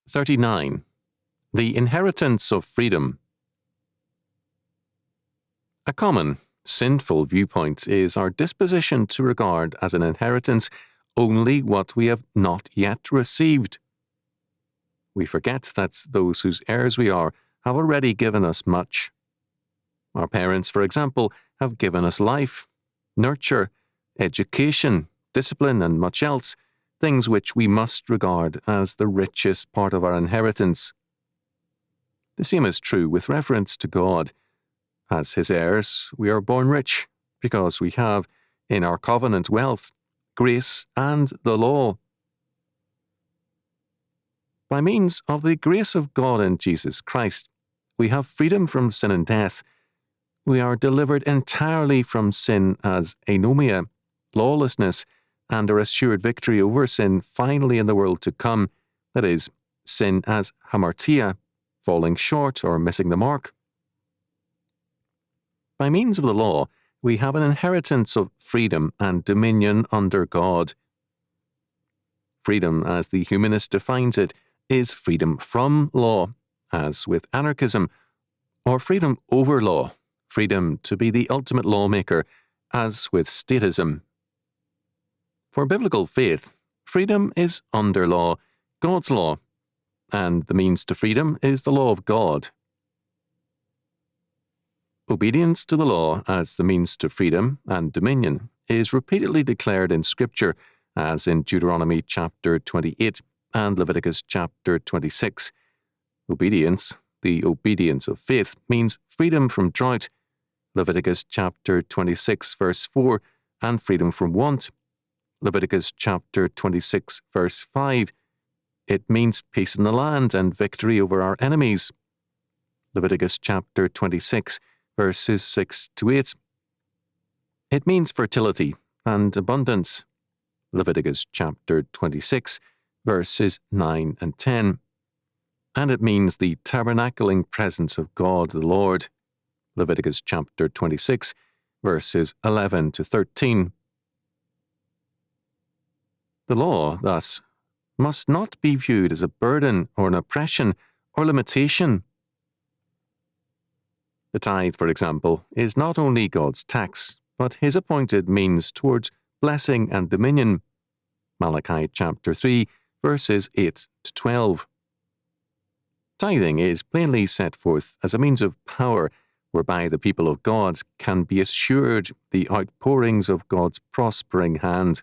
39. The inheritance of freedom. A common, sinful viewpoint is our disposition to regard as an inheritance only what we have not yet received. We forget that those whose heirs we are have already given us much. Our parents, for example, have given us life, nurture, education, discipline, and much else, things which we must regard as the richest part of our inheritance. The same is true with reference to God. As His heirs, we are born rich, because we have, in our covenant wealth, grace and the law. By means of the grace of God in Jesus Christ, we have freedom from sin and death. We are delivered entirely from sin as anomia, lawlessness, and are assured victory over sin finally in the world to come, that is, sin as hamartia, falling short or missing the mark. By means of the law, we have an inheritance of freedom and dominion under God. Freedom, as the humanist defines it, is freedom from law, as with anarchism, or freedom over law, freedom to be the ultimate lawmaker, as with statism. For biblical faith, freedom is under law, God's law, and the means to freedom is the law of God. Obedience to the law as the means to freedom and dominion is repeatedly declared in Scripture, as in Deuteronomy chapter 28 and Leviticus chapter 26. Obedience, the obedience of faith, means freedom from drought, Leviticus chapter 26 verse 4, and freedom from want, Leviticus chapter 26 verse 5. It means peace in the land and victory over our enemies, Leviticus chapter 26 verses 6 to 8. It means fertility and abundance, Leviticus chapter 26 verses 9 and 10. And it means the tabernacling presence of God the Lord, Leviticus chapter 26 verses 11 to 13. The law, thus, must not be viewed as a burden or an oppression or limitation. The tithe, for example, is not only God's tax, but His appointed means towards blessing and dominion, Malachi chapter 3, verses 8 to 12. Tithing is plainly set forth as a means of power whereby the people of God can be assured the outpourings of God's prospering hand.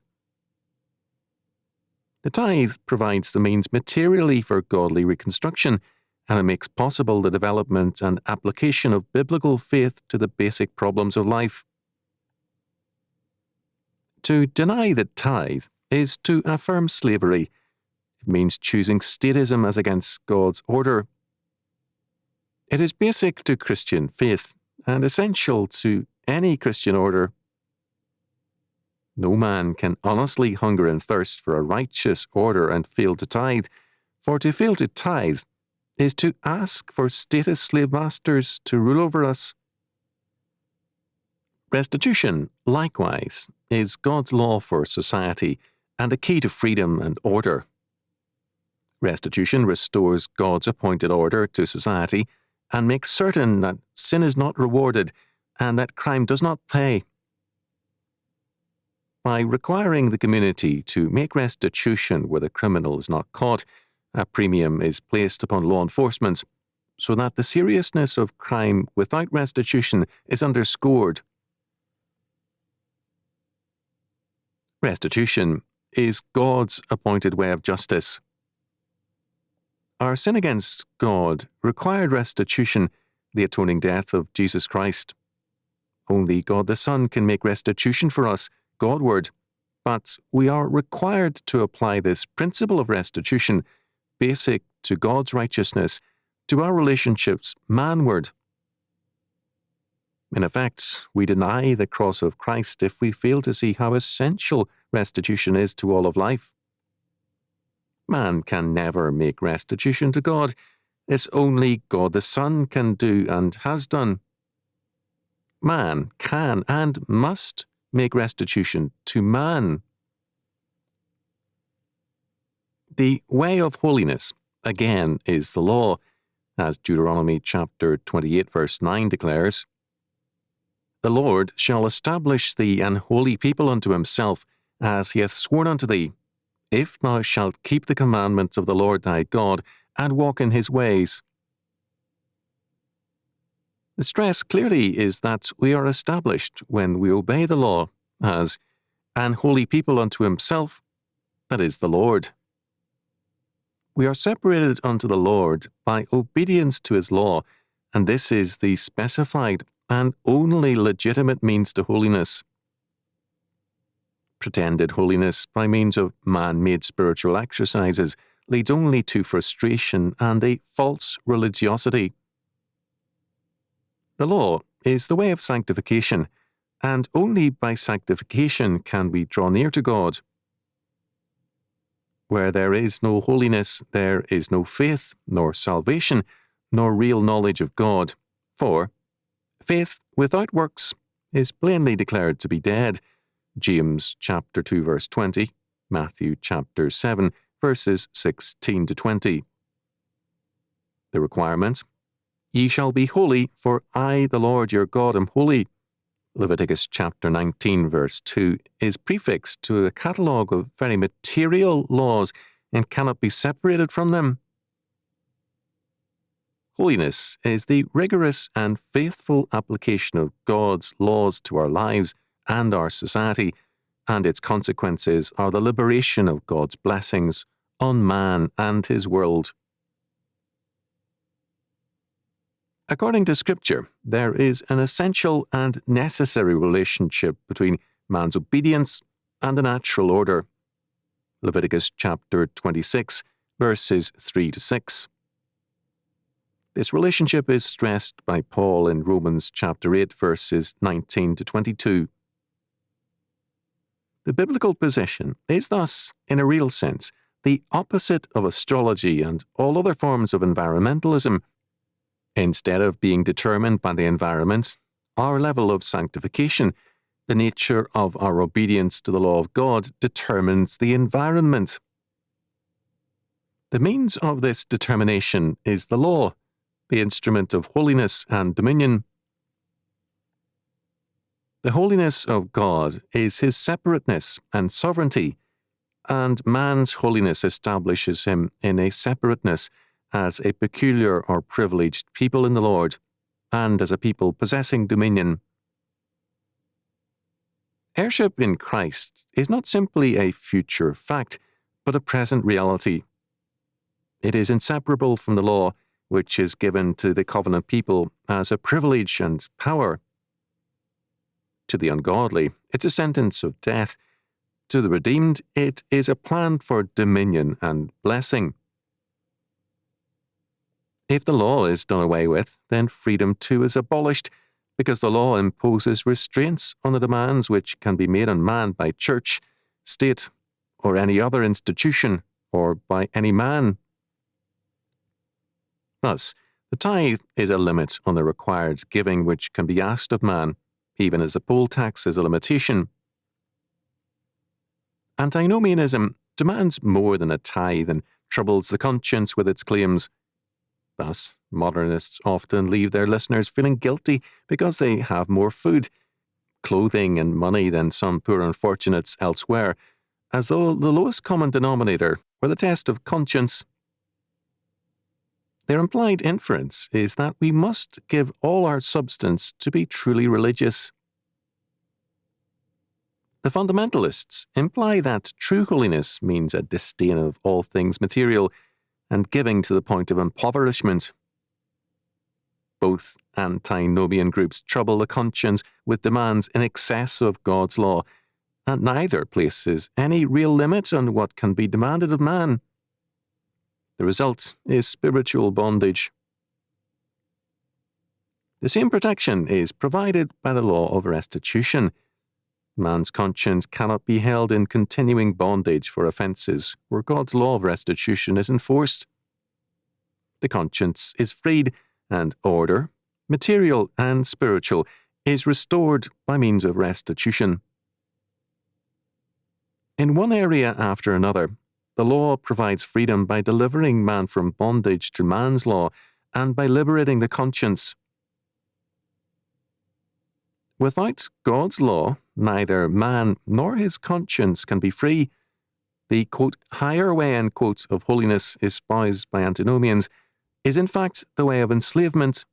The tithe provides the means materially for godly reconstruction, and it makes possible the development and application of biblical faith to the basic problems of life. To deny the tithe is to affirm slavery. It means choosing statism as against God's order. It is basic to Christian faith and essential to any Christian order. No man can honestly hunger and thirst for a righteous order and fail to tithe, for to fail to tithe is to ask for status slave masters to rule over us. Restitution, likewise, is God's law for society and a key to freedom and order. Restitution restores God's appointed order to society and makes certain that sin is not rewarded and that crime does not pay. By requiring the community to make restitution where the criminal is not caught, a premium is placed upon law enforcement, so that the seriousness of crime without restitution is underscored. Restitution is God's appointed way of justice. Our sin against God required restitution, the atoning death of Jesus Christ. Only God the Son can make restitution for us, Godward, but we are required to apply this principle of restitution, basic to God's righteousness, to our relationships manward. In effect, we deny the cross of Christ if we fail to see how essential restitution is to all of life. Man can never make restitution to God. It's only God the Son can do and has done. Man can and must make restitution to man. The way of holiness, again is the law, as Deuteronomy chapter 28 verse 9 declares. The Lord shall establish thee an holy people unto himself, as he hath sworn unto thee, if thou shalt keep the commandments of the Lord thy God, and walk in his ways. The stress clearly is that we are established when we obey the law as an holy people unto himself, that is the Lord. We are separated unto the Lord by obedience to his law, and this is the specified and only legitimate means to holiness. Pretended holiness by means of man-made spiritual exercises leads only to frustration and a false religiosity. The law is the way of sanctification, and only by sanctification can we draw near to God. Where there is no holiness, there is no faith, nor salvation, nor real knowledge of God. For faith without works is plainly declared to be dead. James chapter 2 verse 20, Matthew chapter 7 verses 16 to 20. The requirement: Ye shall be holy, for I, the Lord your God, am holy. Leviticus chapter 19 verse 2 is prefixed to a catalogue of very material laws and cannot be separated from them. Holiness is the rigorous and faithful application of God's laws to our lives and our society, and its consequences are the liberation of God's blessings on man and his world. According to Scripture, there is an essential and necessary relationship between man's obedience and the natural order. Leviticus chapter 26, verses 3 to 6. This relationship is stressed by Paul in Romans chapter 8, verses 19 to 22. The biblical position is thus, in a real sense, the opposite of astrology and all other forms of environmentalism. Instead of being determined by the environment, our level of sanctification, the nature of our obedience to the law of God, determines the environment. The means of this determination is the law, the instrument of holiness and dominion. The holiness of God is his separateness and sovereignty, and man's holiness establishes him in a separateness as a peculiar or privileged people in the Lord, and as a people possessing dominion. Heirship in Christ is not simply a future fact, but a present reality. It is inseparable from the law, which is given to the covenant people as a privilege and power. To the ungodly, it's a sentence of death. To the redeemed, it is a plan for dominion and blessing. If the law is done away with, then freedom too is abolished, because the law imposes restraints on the demands which can be made on man by church, state, or any other institution, or by any man. Thus, the tithe is a limit on the required giving which can be asked of man, even as the poll tax is a limitation. Antinomianism demands more than a tithe and troubles the conscience with its claims. Thus, modernists often leave their listeners feeling guilty because they have more food, clothing, and money than some poor unfortunates elsewhere, as though the lowest common denominator were the test of conscience. Their implied inference is that we must give all our substance to be truly religious. The fundamentalists imply that true holiness means a disdain of all things material and giving to the point of impoverishment. Both antinomian groups trouble the conscience with demands in excess of God's law, and neither places any real limit on what can be demanded of man. The result is spiritual bondage. The same protection is provided by the law of restitution. Man's conscience cannot be held in continuing bondage for offences where God's law of restitution is enforced. The conscience is freed, and order, material and spiritual, is restored by means of restitution. In one area after another, The law provides freedom by delivering man from bondage to man's law and by liberating the conscience. Without God's law, neither man nor his conscience can be free. The, quote, higher way, end quote, of holiness espoused by antinomians is in fact the way of enslavement